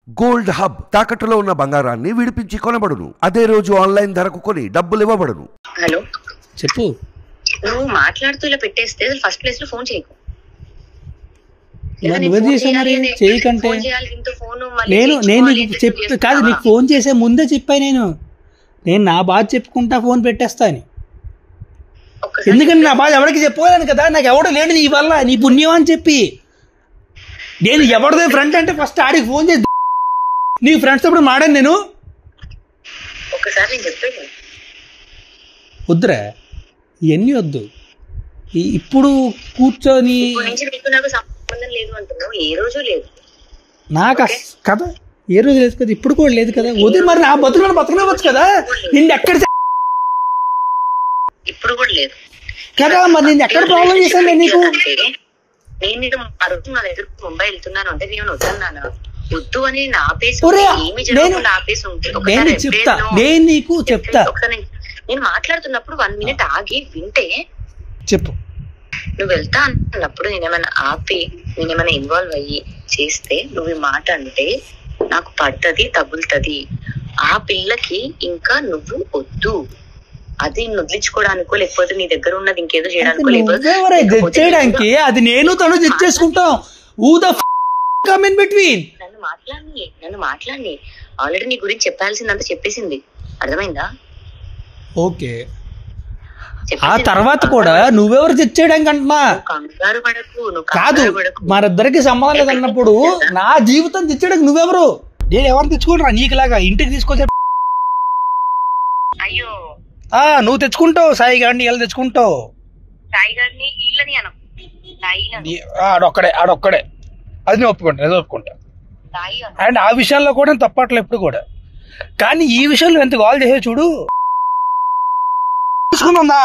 Gold hub తాకట్టులో ఉన్న బంగారాన్ని విడిపించి కొనబడును. అదే రోజు ఆన్లైన్ ధరకు కొని డబ్బులు ఇవ్వబడును. హలో చెప్పు. నువ్వు మాట్లాడుతూ ఇలా పెట్టేస్తే ఫస్ట్ ప్లేస్ లో ఫోన్ చేయకు. నువ్వే చేసావు మరి చేయకంటే. నేను నీకు కాదు, నీకు ఫోన్ చేసే ముందే చెప్పాను. నేను నా బాధ చెప్పుకుంటా ఫోన్ పెట్టేస్తాను. ఎందుకంటే నా బాధ ఎవరికి చెప్పుకోలేను కదా, నాకు ఎవడో లేడు నీ వల్ల, నీ పుణ్యం అని చెప్పి. నేను ఎవరిదే ఫ్రెండ్ అంటే ఫస్ట్ ఆడికి ఫోన్ చేసి నీ ఫ్రెండ్స్ అప్పుడు మాడాను నేను. వద్దురా ఇవన్నీ వద్దు. ఇప్పుడు కూర్చొని నాకు కదా ఏ రోజు లేదు కదా, ఇప్పుడు కూడా లేదు కదా. వద్దు మరి నా బతుకునవచ్చు కదా. నిన్ను ఎక్కడ ఇప్పుడు కూడా లేదు కదా, మరి నేను ఎక్కడ ప్రాబ్లం చేశాను నీకు? నేను ముంబై వెళ్తున్నాను అంటే నేను వద్దన్నానా? వద్దు అని నా ఆపేసి చెప్తా, నేను నీకు చెప్తా. నేను మాట్లాడుతున్నప్పుడు 1 minute ఆగి వింటే చెప్పు. నువ్వు వెళ్తా అన్నప్పుడు నేనేమైనా ఆపి నేనేమైనా ఇన్వాల్వ్ అయ్యి చేస్తే నువ్వు ఈ మాట అంటే నాకు పడుతుంది, తగులుతుంది. ఆ పిల్లకి ఇంకా నువ్వు వద్దు, అది వదిలించుకోవడానికో లేకపోతే నీ దగ్గర ఉన్నది ఇంకేదో చేయడానికో చేయడానికి అది నేను తను జడ్జ్ చేసుకుంటాం. నన్ను మాట్లాడి ఆల్రెడీ నీ గురించి చెప్పాల్సిందంతా చెప్పేసింది, అర్థమైందా? ఓకే, ఆ తర్వాత కూడా నువ్వెవరు తెచ్చేయడానికి అంటున్నా? కంగారు పడకు. కాదు, మరిద్దరికి సంబంధం లేదన్నప్పుడు నా జీవితం తెచ్చేయడానికి నువ్వెవరు? నేను ఎవరు తెచ్చుకుంటా నీకులాగా ఇంటికి తీసుకొచ్చే? అయ్యో నువ్వు తెచ్చుకుంటావు, సాయి గారిని ఎలా తెచ్చుకుంటావు? సాయి గారిని ఆడొక్కడే అది నేను ఒప్పుకుంటా. అండ్ ఆ విషయాల్లో కూడా తప్పట్లే ఎప్పుడు కూడా. కానీ ఈ విషయంలో ఎంత కాల్ చేసే చూడు తీసుకుందా